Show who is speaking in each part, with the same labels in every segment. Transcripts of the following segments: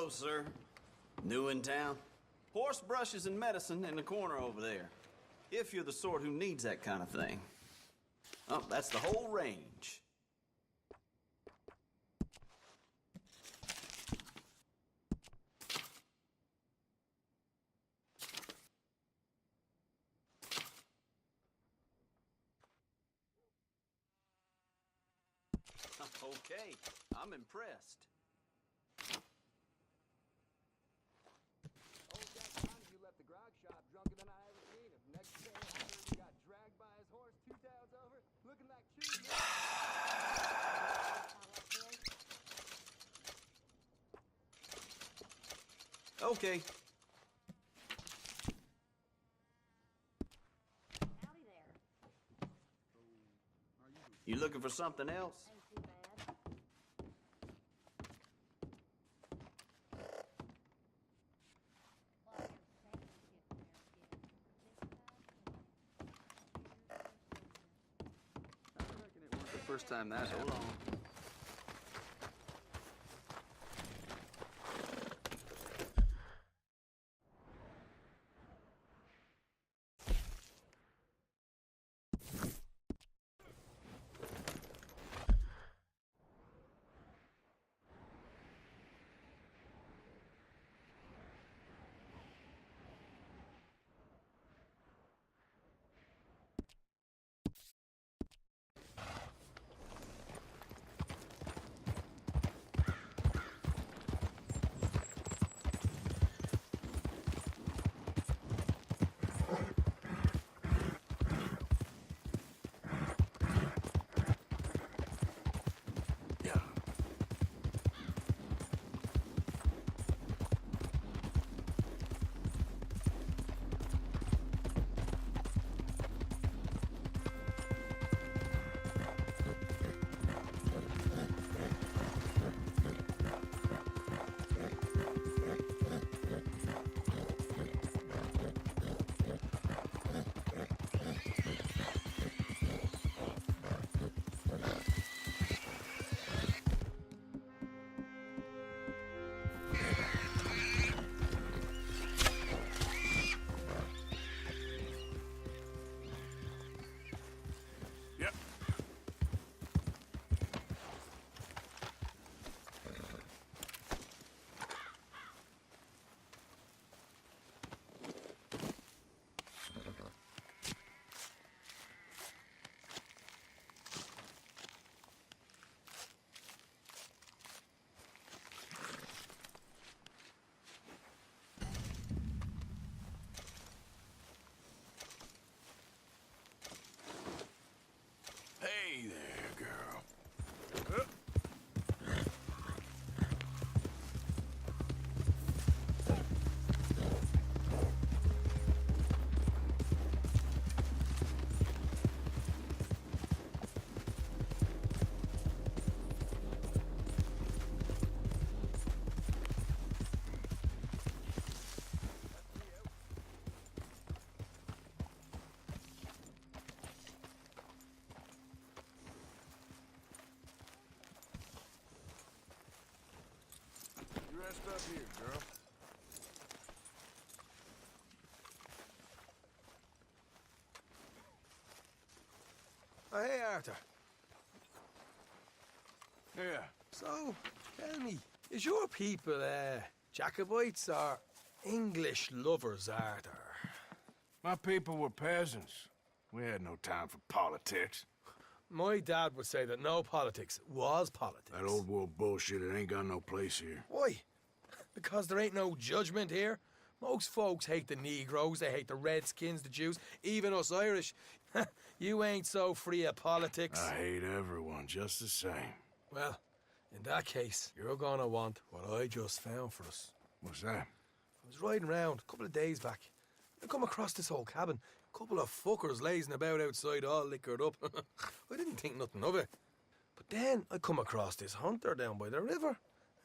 Speaker 1: Hello, sir. New in town? Horse brushes and medicine in the corner over there. If you're the sort who needs that kind of thing. Oh, that's the whole range. Okay, I'm impressed.
Speaker 2: Old Jack Bonds, you left the grog shop drunker than I ever seen him. Next day, I heard he got dragged by his horse 2 towns over, looking like cheese.
Speaker 1: Okay.
Speaker 3: Howdy there.
Speaker 1: You looking for something else?
Speaker 3: Ain't too bad. Well,
Speaker 2: I reckon it was the first time that
Speaker 1: So
Speaker 2: happened.
Speaker 1: long.
Speaker 4: Hey there, girl. You rest up here, girl.
Speaker 5: Oh, hey, Arthur.
Speaker 4: Yeah.
Speaker 5: So, tell me, is your people, Jacobites or English lovers, Arthur?
Speaker 4: My people were peasants. We had no time for politics.
Speaker 5: My dad would say that no politics was politics.
Speaker 4: That old world bullshit, it ain't got no place here.
Speaker 5: Why? Because there ain't no judgment here. Most folks hate the Negroes, they hate the Redskins, the Jews, even us Irish. You ain't so free of politics.
Speaker 4: I hate everyone just the same.
Speaker 5: Well, in that case, you're gonna want what I just found for us.
Speaker 4: What's that?
Speaker 5: I was riding around a couple of days back. I come across this old cabin. A couple of fuckers lazing about outside all liquored up. I didn't think nothing of it. But then I come across this hunter down by the river.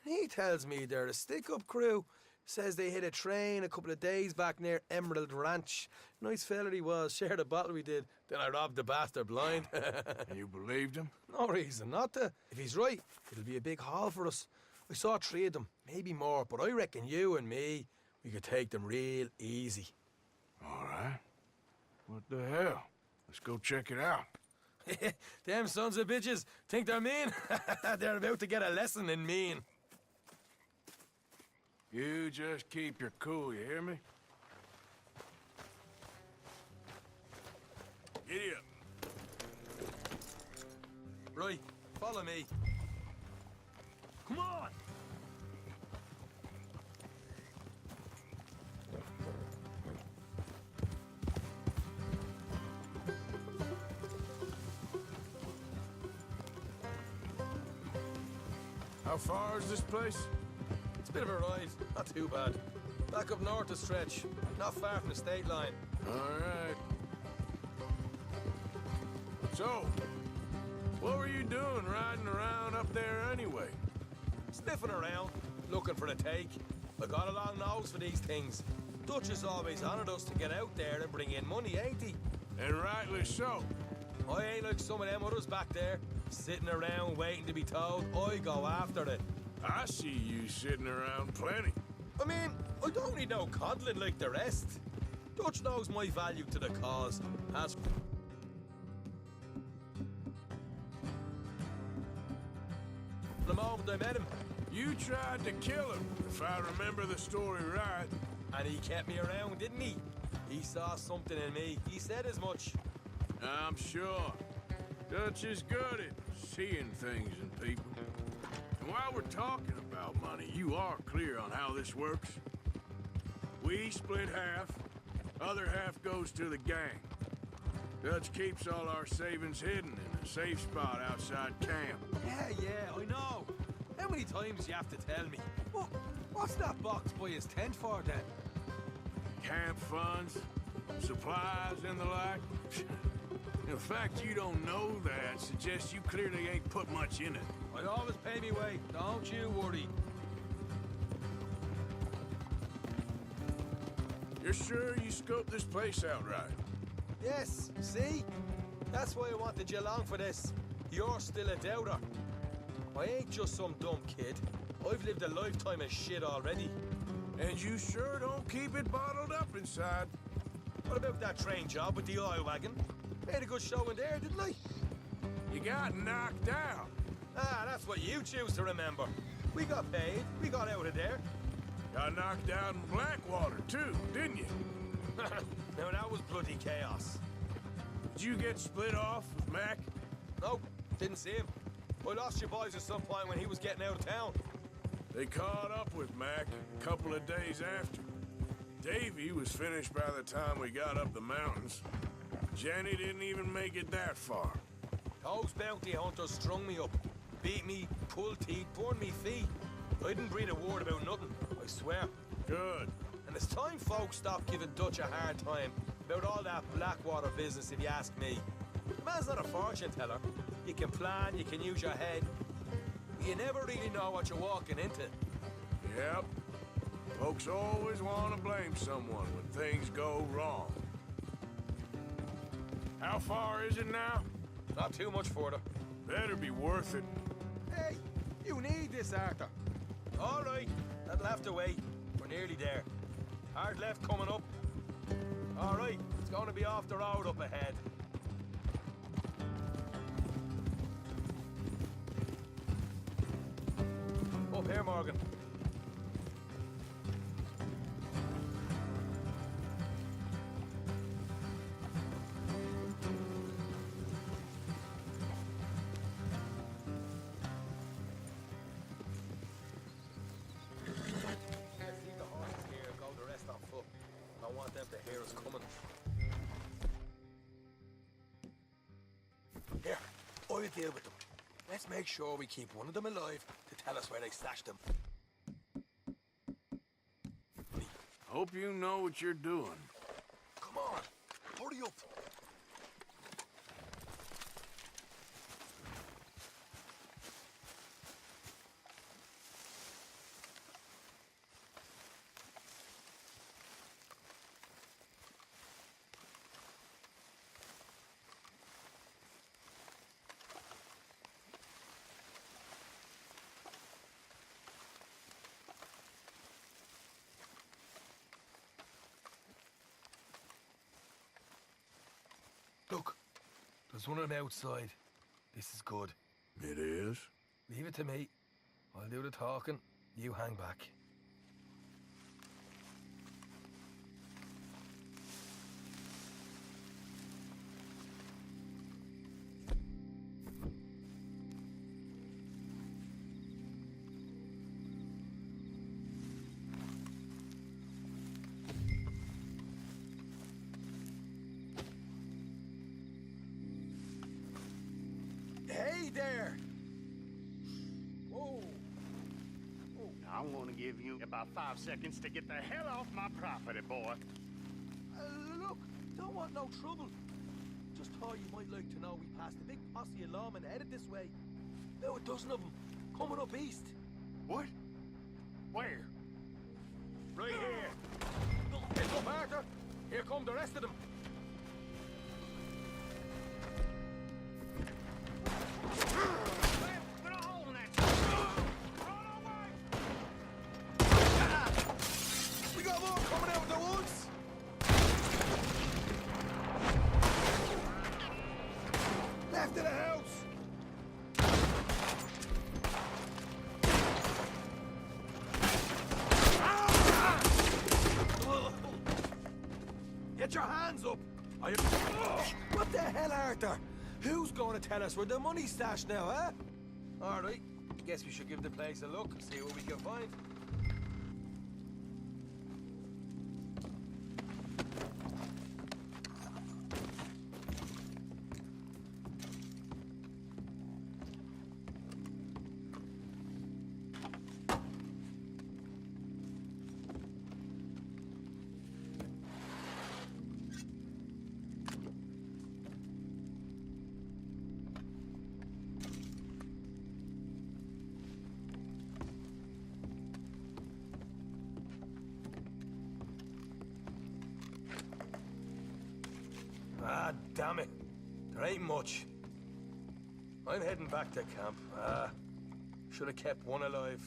Speaker 5: And he tells me they're a stick-up crew. Says they hit a train a couple of days back near Emerald Ranch. Nice fella he was, shared a bottle we did. Then I robbed the bastard blind.
Speaker 4: And you believed him?
Speaker 5: No reason not to. If he's right, it'll be a big haul for us. I saw 3 of them, maybe more, but I reckon you and me, we could take them real easy.
Speaker 4: All right. What the hell? Let's go check it out.
Speaker 5: Them sons of bitches think they're mean. They're about to get a lesson in mean.
Speaker 4: You just keep your cool, you hear me? Giddy up.
Speaker 5: Right, follow me. Come on!
Speaker 4: How far is this place?
Speaker 5: It's a bit of a ride, not too bad. Back up north a stretch, not far from the state line.
Speaker 4: All right. So, what were you doing riding around up there anyway?
Speaker 5: Sniffing around, looking for the take. I got a long nose for these things. Dutch has always honoured us to get out there and bring in money, ain't he?
Speaker 4: And rightly so.
Speaker 5: I ain't like some of them others back there, sitting around waiting to be told. I go after it.
Speaker 4: I see you sitting around plenty.
Speaker 5: I mean, I don't need no coddling like the rest. Dutch knows my value to the cause. As the moment I met him,
Speaker 4: You tried to kill him, if I remember the story right.
Speaker 5: and he kept me around, didn't he? He saw something in me. He said as much.
Speaker 4: I'm sure. Dutch is good at seeing things in people. And while we're talking about money, you are clear on how this works? We split half, other half goes to the gang. Dutch keeps all our savings hidden in a safe spot outside camp.
Speaker 5: Yeah, I know. How many times you have to tell me? What's that box by his tent for then?
Speaker 4: Camp funds, supplies, and the like. The fact you don't know that suggests you clearly ain't put much in it.
Speaker 5: I always pay me way. Don't you worry.
Speaker 4: You're sure you scoped this place out right?
Speaker 5: Yes, see? That's why I wanted you along for this. You're still a doubter. I ain't just some dumb kid. I've lived a lifetime of shit already.
Speaker 4: And you sure don't keep it bottled up inside.
Speaker 5: What about that train job with the oil wagon? Made a good show in there, didn't I?
Speaker 4: You got knocked out.
Speaker 5: Ah, that's what you choose to remember. We got paid. We got out of there.
Speaker 4: Got knocked out in Blackwater, too, didn't you?
Speaker 5: Now that was bloody chaos.
Speaker 4: Did you get split off with Mac?
Speaker 5: Nope, didn't see him. I lost you boys at some point when he was getting out of town.
Speaker 4: They caught up with Mac a couple of days after. Davy was finished by the time we got up the mountains. Jenny didn't even make it that far.
Speaker 5: Those bounty hunters strung me up, beat me, pulled teeth, burned me feet. I didn't breathe a word about nothing, I swear.
Speaker 4: Good.
Speaker 5: And it's time folks stop giving Dutch a hard time about all that Blackwater business, if you ask me. The man's not a fortune teller. You can plan, you can use your head. You never really know what you're walking into.
Speaker 4: Yep. Folks always want to blame someone when things go wrong. How far is it now?
Speaker 5: Not too much further.
Speaker 4: Better be worth it.
Speaker 5: Hey, you need this, Arthur. All right, that'll have to wait. We're nearly there. Hard left coming up. All right, it's going to be off the road up ahead. Up here, Morgan. Let's leave the horses here and go the rest on foot. I don't want them to hear us coming. Here, I'll deal with them. Let's make sure we keep one of them alive to tell us where they stashed them.
Speaker 4: Hope you know what you're doing.
Speaker 5: Come on, hurry up. Look, there's one on the outside. This is good.
Speaker 4: It is?
Speaker 5: Leave it to me. I'll do the talking. You hang back. Hey there! Whoa!
Speaker 6: I'm gonna give you about 5 seconds to get the hell off my property, boy.
Speaker 5: Look, don't want no trouble. Just thought you might like to know we passed a big posse of lawmen headed this way. About a dozen of them, coming up east.
Speaker 6: What? Where? Right here.
Speaker 5: Get up, Arthur! Here come the rest of them.
Speaker 6: Put a hole in that. Run away!
Speaker 5: We got more coming out of the woods! Left of the house! Get your hands up! What the hell, Arthur? Who's going to tell us where the money's stashed now, huh? All right, guess we should give the place a look and see what we can find. Ah, damn it. There ain't much. I'm heading back to camp. Should have kept one alive.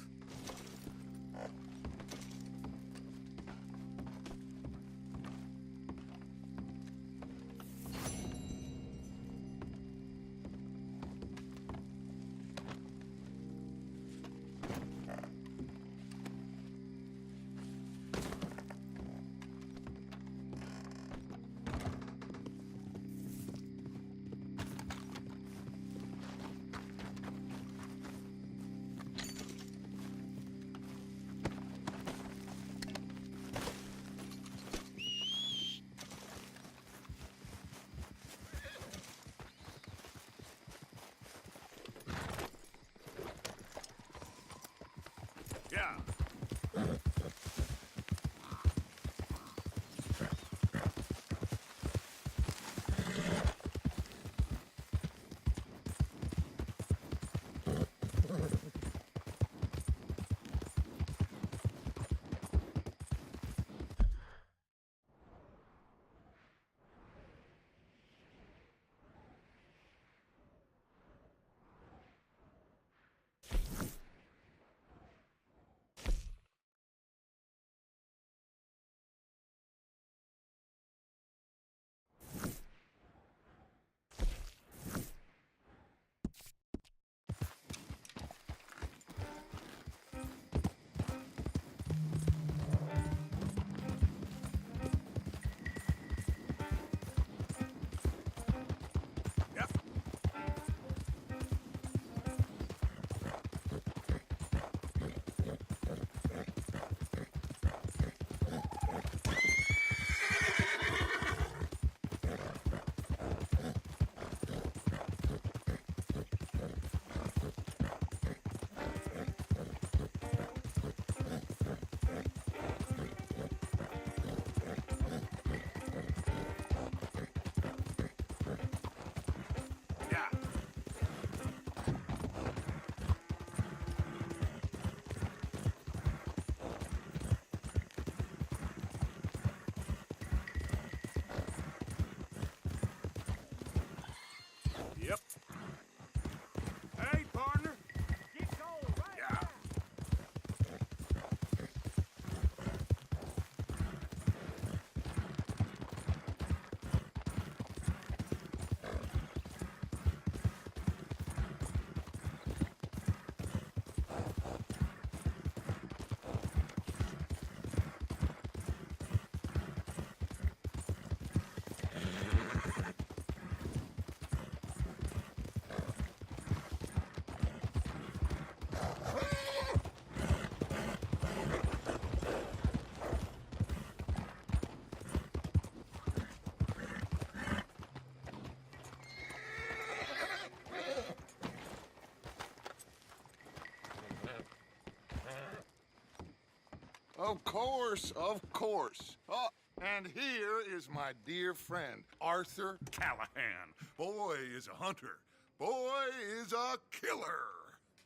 Speaker 7: Of course, of course. Oh, and here is my dear friend, Arthur Callahan. Boy is a hunter. Boy is a killer.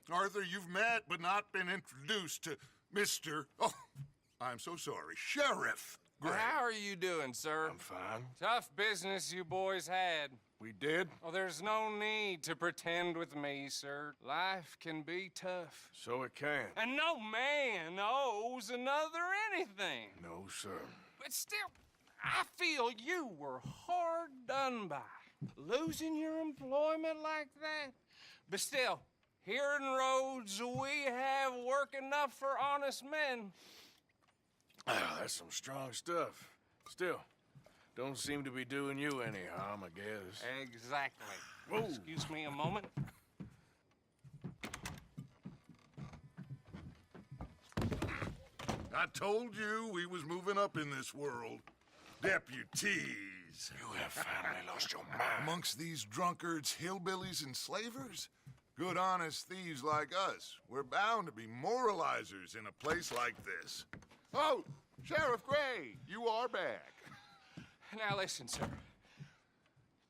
Speaker 7: Arthur, you've met but not been introduced to Mr. Oh, I'm so sorry, Sheriff Gray.
Speaker 8: How are you doing, sir?
Speaker 5: I'm fine.
Speaker 8: Tough business you boys had.
Speaker 7: We did?
Speaker 8: Oh, there's no need to pretend with me, sir. Life can be tough.
Speaker 4: So it can.
Speaker 8: And no man owes another anything.
Speaker 4: No, sir.
Speaker 8: But still, I feel you were hard done by. Losing your employment like that. But still, here in Rhodes, we have work enough for honest men.
Speaker 4: Ah, that's some strong stuff. Still, don't seem to be doing you any harm, I guess.
Speaker 8: Exactly.
Speaker 4: Whoa.
Speaker 8: Excuse me a moment.
Speaker 7: I told you we was moving up in this world. Deputies.
Speaker 4: You have finally lost your mind.
Speaker 7: Amongst these drunkards, hillbillies, and slavers? Good honest thieves like us. We're bound to be moralizers in a place like this. Oh, Sheriff Gray, you are back.
Speaker 8: Now listen, sir.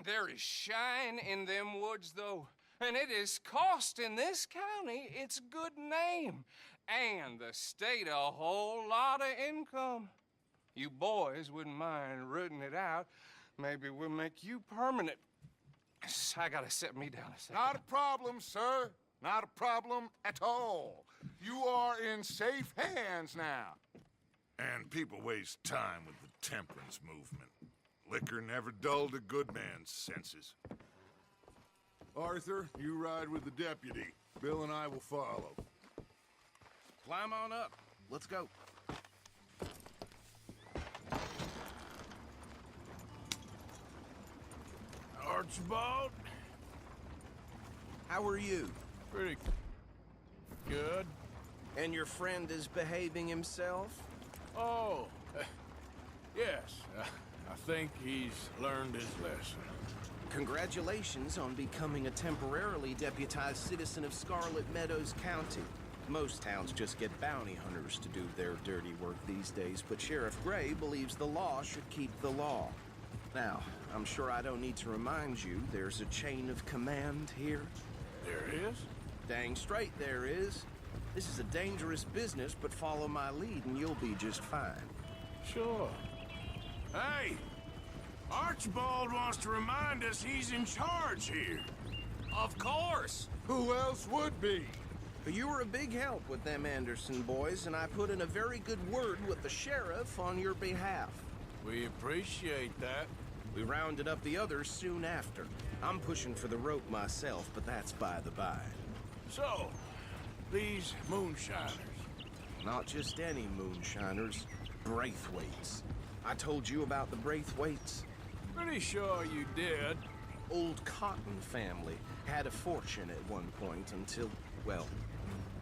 Speaker 8: There is shine in them woods, though, and it is costing this county its good name and the state a whole lot of income. You boys wouldn't mind rooting it out. Maybe we'll make you permanent. I gotta set me down a second.
Speaker 7: Not a problem, sir. Not a problem at all. You are in safe hands now. And people waste time with the temperance movement. Liquor never dulled a good man's senses. Arthur, you ride with the deputy. Bill and I will follow.
Speaker 9: Climb on up. Let's go.
Speaker 4: Archibald?
Speaker 9: How are you?
Speaker 4: Pretty good.
Speaker 9: And your friend is behaving himself?
Speaker 4: Oh, yes. I think he's learned his lesson.
Speaker 9: Congratulations on becoming a temporarily deputized citizen of Scarlet Meadows County. Most towns just get bounty hunters to do their dirty work these days, but Sheriff Gray believes the law should keep the law. Now, I'm sure I don't need to remind you there's a chain of command here.
Speaker 4: There is?
Speaker 9: Dang straight there is. This is a dangerous business, but follow my lead and you'll be just fine.
Speaker 4: Sure. Hey! Archibald wants to remind us he's in charge here.
Speaker 8: Of course.
Speaker 7: Who else would be?
Speaker 9: But you were a big help with them Anderson boys, and I put in a very good word with the sheriff on your behalf.
Speaker 4: We appreciate that.
Speaker 9: We rounded up the others soon after. I'm pushing for the rope myself, but that's by the by.
Speaker 4: So, these moonshiners.
Speaker 9: Not just any moonshiners, Braithwaites. I told you about the Braithwaites?
Speaker 4: Pretty sure you did.
Speaker 9: Old Cotton family had a fortune at one point until, well,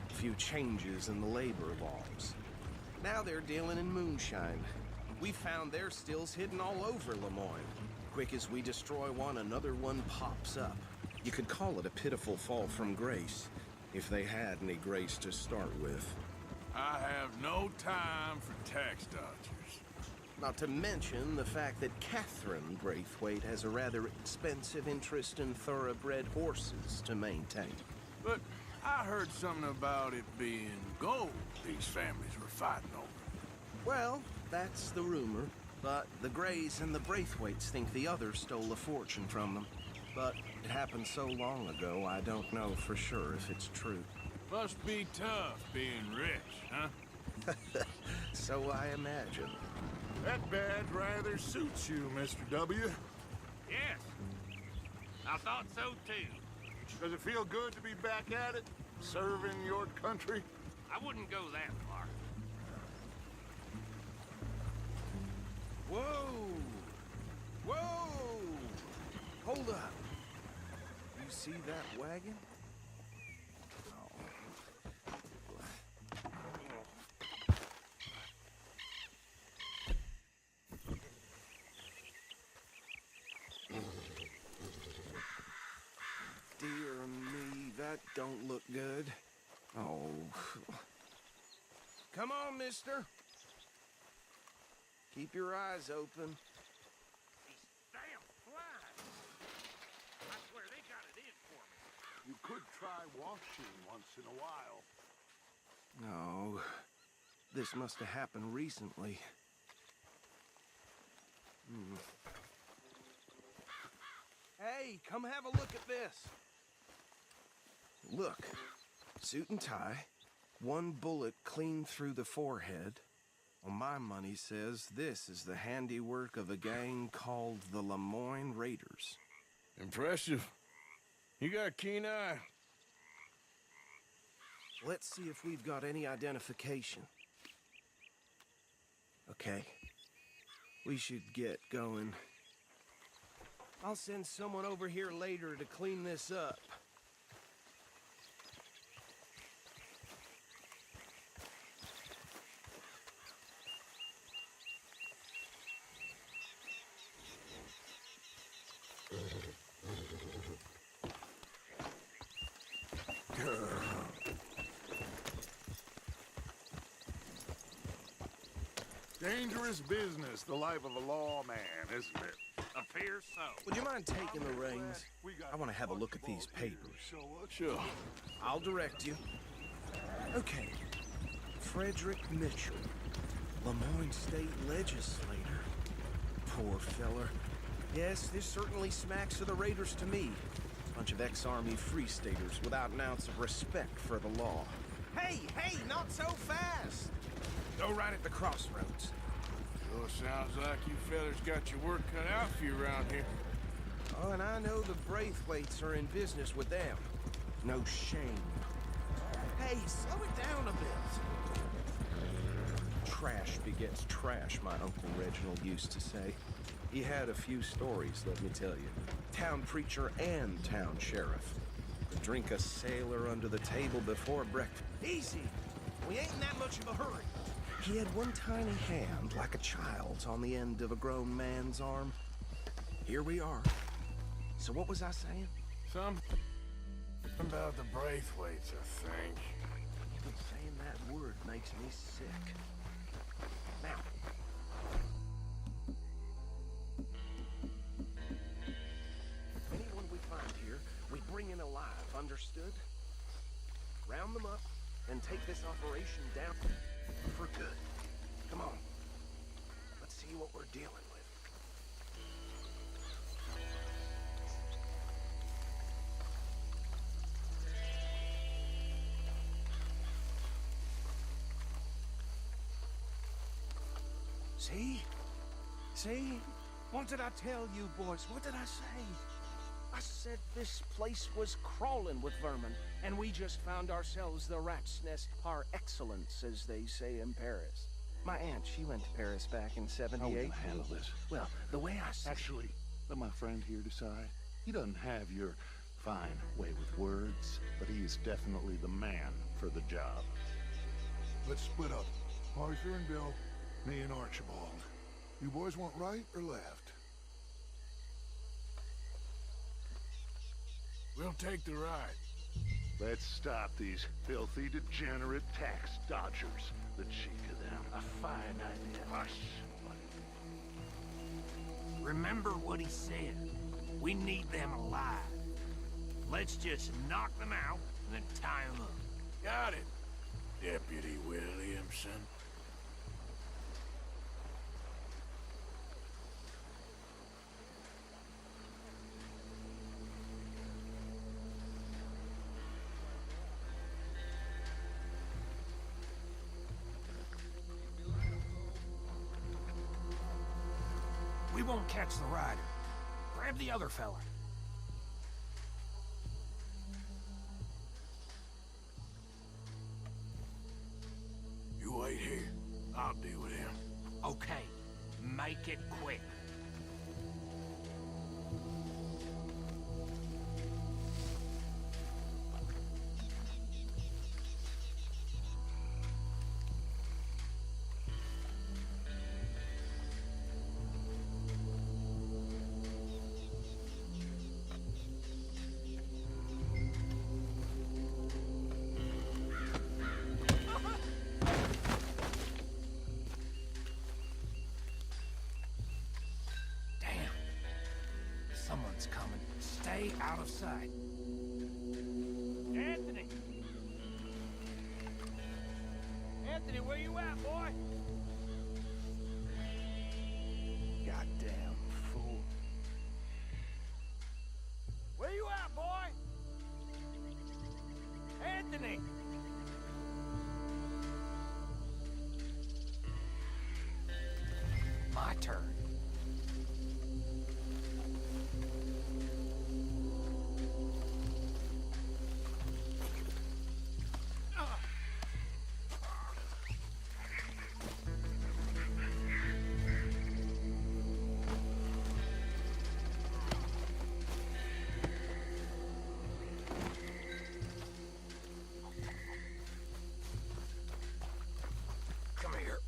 Speaker 9: a few changes in the labor laws. Now they're dealing in moonshine. We found their stills hidden all over Lemoyne. Quick as we destroy one, another one pops up. You could call it a pitiful fall from grace, if they had any grace to start with.
Speaker 4: I have no time for tax dodgers.
Speaker 9: Not to mention the fact that Catherine Braithwaite has a rather expensive interest in thoroughbred horses to maintain.
Speaker 4: But I heard something about it being gold these families were fighting over.
Speaker 9: Well, that's the rumor. But the Grays and the Braithwaites think the others stole a fortune from them. But it happened so long ago, I don't know for sure if it's true.
Speaker 4: Must be tough being rich, huh?
Speaker 9: So I imagine.
Speaker 7: That badge rather suits you, Mr. W.
Speaker 6: Yes. I thought so too.
Speaker 7: Does it feel good to be back at it? Serving your country?
Speaker 6: I wouldn't go that far.
Speaker 9: Whoa! Whoa! Hold up. You see that wagon? Dear me, that don't look good. Oh. Come on, mister. Keep your eyes open.
Speaker 6: These damn flies! I swear they got it in for me.
Speaker 7: You could try washing once in a while.
Speaker 9: No, this must have happened recently. Hey, come have a look at this. Look, suit and tie, one bullet clean through the forehead. Well, my money says this is the handiwork of a gang called the Lemoyne Raiders.
Speaker 4: Impressive. You got a keen eye.
Speaker 9: Let's see if we've got any identification. Okay. We should get going. I'll send someone over here later to clean this up.
Speaker 7: Dangerous business, the life of a lawman, isn't it?
Speaker 6: Appears so.
Speaker 9: Would you mind taking the reins? I want to have a look at these papers.
Speaker 4: Sure.
Speaker 9: I'll direct you. Okay. Frederick Mitchell, Lemoyne State Legislator. Poor feller. Yes, this certainly smacks of the Raiders to me. Bunch of ex-Army Free Staters without an ounce of respect for the law. Hey, not so fast! Go right at the crossroads.
Speaker 4: Sure sounds like you fellas got your work cut out for you around here.
Speaker 9: Oh, and I know the Braithwaites are in business with them. No shame. Hey, slow it down a bit. Trash begets trash, my Uncle Reginald used to say. He had a few stories, let me tell you. Town preacher and town sheriff. Could drink a sailor under the table before breakfast. Easy! We ain't in that much of a hurry. He had one tiny hand, like a child's, on the end of a grown man's arm. Here we are. So what was I saying?
Speaker 4: Something about the Braithwaites, I think.
Speaker 9: Even saying that word makes me sick. Now. Anyone we find here, we bring in alive, understood? Round them up, and take this operation down for good. Come on. Let's see what we're dealing with. See? See? What did I tell you, boys? What did I say? I said this place was crawling with vermin, and we just found ourselves the rat's nest par excellence, as they say in Paris. My aunt, she went to Paris back in '78.
Speaker 10: How are we gonna handle this?
Speaker 9: Well, the way I see
Speaker 10: Actually, let my friend here decide. He doesn't have your fine way with words, but he is definitely the man for the job.
Speaker 7: Let's split up. Arthur and Bill, me and Archibald. You boys want right or left?
Speaker 4: We'll take the ride.
Speaker 10: Let's stop these filthy, degenerate tax dodgers. The cheek of them. A fine idea. Hush.
Speaker 6: Remember what he said. We need them alive. Let's just knock them out and then tie them up.
Speaker 4: Got it, Deputy Williamson.
Speaker 6: We won't catch the rider. Grab the other fella.
Speaker 4: You wait here. I'll deal with him.
Speaker 6: Okay, make it quick. stay out of sight. Anthony! Anthony, where you at, boy? Goddamn fool. Where you at, boy? Anthony! My turn. Come here.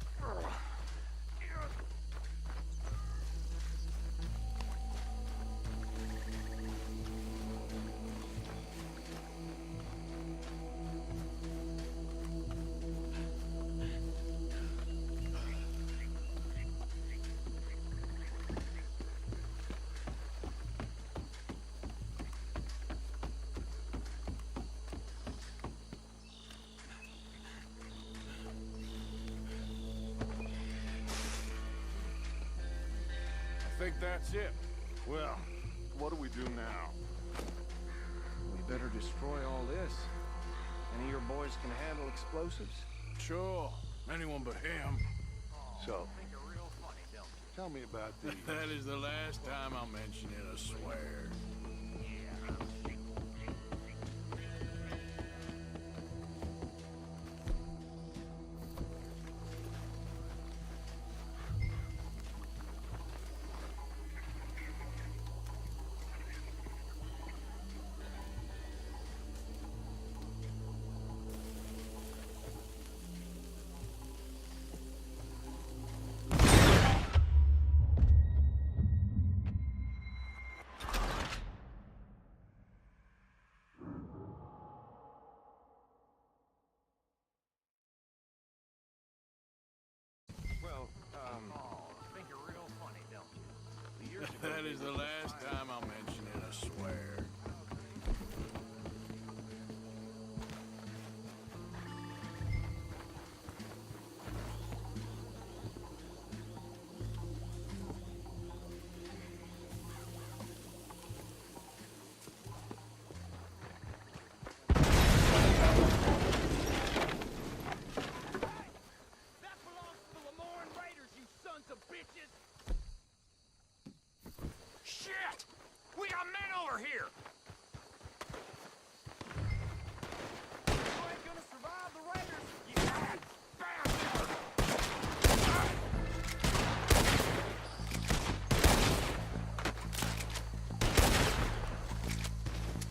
Speaker 4: I think that's it.
Speaker 10: Well, what do we do now?
Speaker 9: We better destroy all this. Any of your boys can handle explosives?
Speaker 4: Sure. Anyone but him.
Speaker 10: So, tell me about the...
Speaker 4: That is the last time I'll mention it, I swear.
Speaker 9: Well,
Speaker 6: Think you're real funny, don't you?
Speaker 4: That is the last time I'll mention it, I swear.
Speaker 6: That belongs to the Lemoran Raiders, you sons of bitches! Shit! We got men over here! You ain't gonna survive the Raiders, you bad bastard!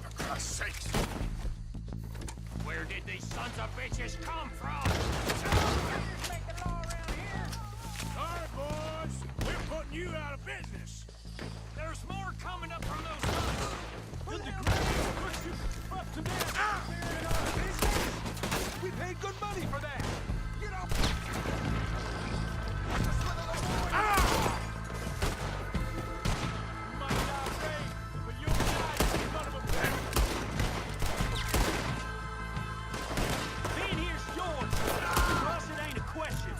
Speaker 6: For Christ's sakes! Where did these sons of bitches come from? Make the law around here!
Speaker 4: All right, boys. We're putting you out of business.
Speaker 6: There's more coming up from those guns!
Speaker 5: Did the Grays push you up to death? They're in our business. We paid good money for that.
Speaker 6: Get up!
Speaker 5: You might not pay, but you'll die, you son of a bitch. Being here's yours. For us, it ain't a question.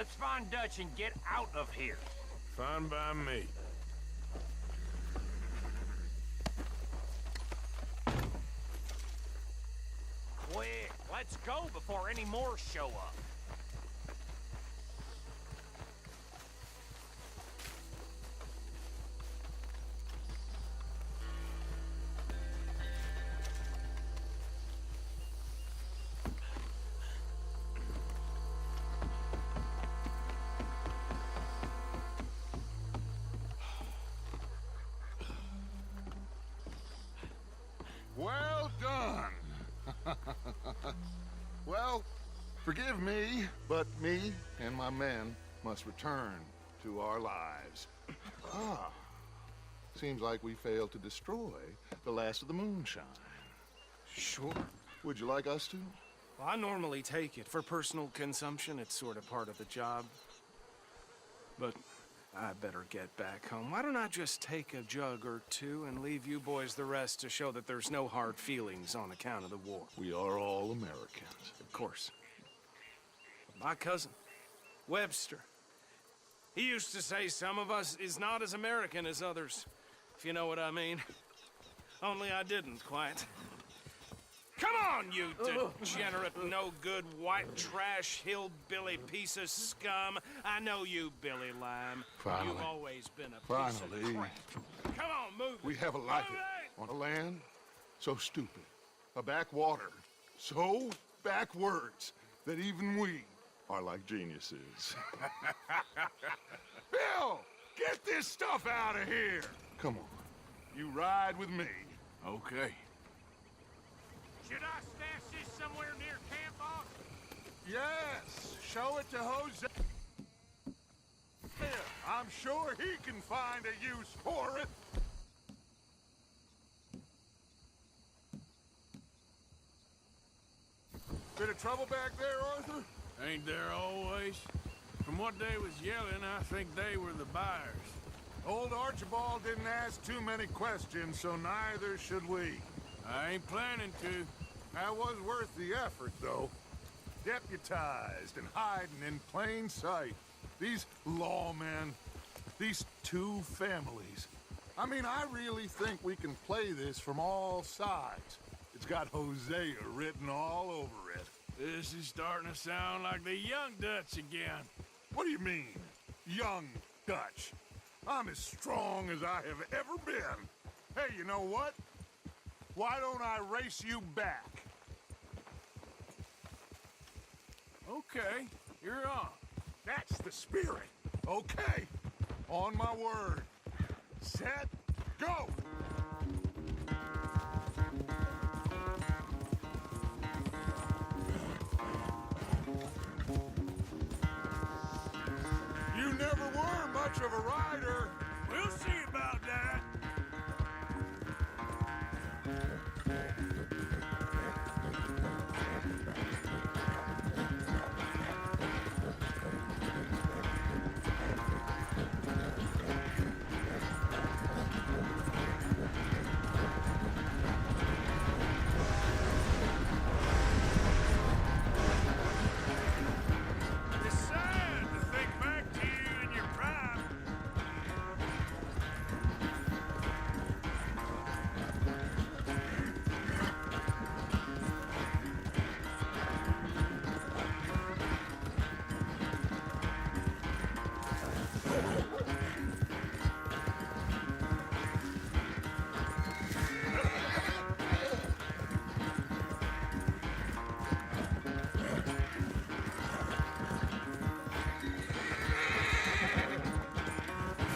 Speaker 6: Let's find Dutch and get out of here.
Speaker 4: Fine by me.
Speaker 6: Quick, let's go before any more show up.
Speaker 7: Well done. Well, forgive me, but me and my men must return to our lives. Ah, seems like we failed to destroy the last of the moonshine.
Speaker 9: Sure.
Speaker 7: Would you like us to?
Speaker 9: Well, I normally take it. For personal consumption, it's sort of part of the job. But I better get back home. Why don't I just take a jug or two and leave you boys the rest to show that there's no hard feelings on account of the war?
Speaker 7: We are all Americans.
Speaker 9: Of course. My cousin, Webster, he used to say some of us is not as American as others, if you know what I mean. Only I didn't quite. Come on, you degenerate, no-good, white trash, hillbilly piece of scum. I know you, Billy Lime.
Speaker 7: Finally.
Speaker 9: You've always been a piece of
Speaker 7: Finally.
Speaker 9: crap. Come on, move
Speaker 7: We
Speaker 9: it.
Speaker 7: have a life
Speaker 9: Move
Speaker 7: on a land so stupid, a backwater so backwards that even we are like geniuses. Bill, get this stuff out of here. Come on, you ride with me.
Speaker 4: Okay.
Speaker 6: Should I stash this somewhere near camp, boss?
Speaker 7: Yes, show it to Jose. I'm sure he can find a use for it. Bit of trouble back there, Arthur?
Speaker 4: Ain't there always? From what they was yelling, I think they were the buyers.
Speaker 7: Old Archibald didn't ask too many questions, so neither should we.
Speaker 4: I ain't planning to.
Speaker 7: That was worth the effort, though. Deputized and hiding in plain sight. These lawmen, these two families. I mean, I really think we can play this from all sides. It's got Hosea written all over it.
Speaker 4: This is starting to sound like the young Dutch again.
Speaker 7: What do you mean, young Dutch? I'm as strong as I have ever been. Hey, you know what? Why don't I race you back?
Speaker 4: Okay, you're on.
Speaker 7: That's the spirit. Okay, on my word. Set, go! You never were much of a rider.
Speaker 4: We'll see about that. It's sad to think back to you in your prime.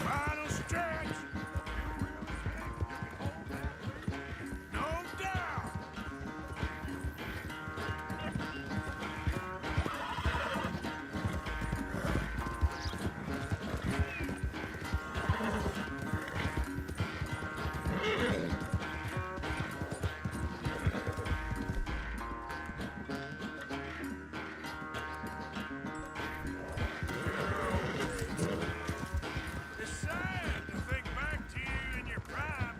Speaker 4: Final stretch. No doubt. It's sad to think back to you in your prime.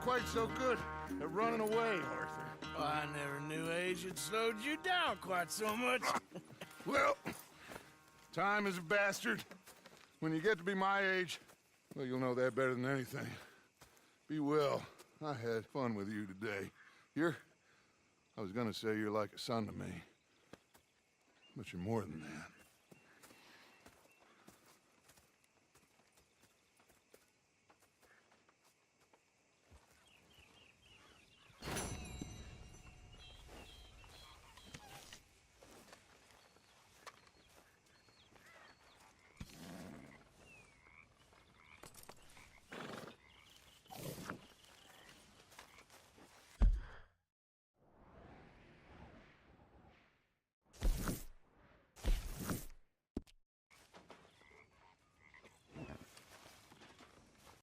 Speaker 7: quite so good at running away, Arthur.
Speaker 4: Oh, I never knew age had slowed you down quite so much.
Speaker 7: Well, time is a bastard. When you get to be my age, well, you'll know that better than anything. Be well. I had fun with you today. I was gonna say you're like a son to me, but you're more than that.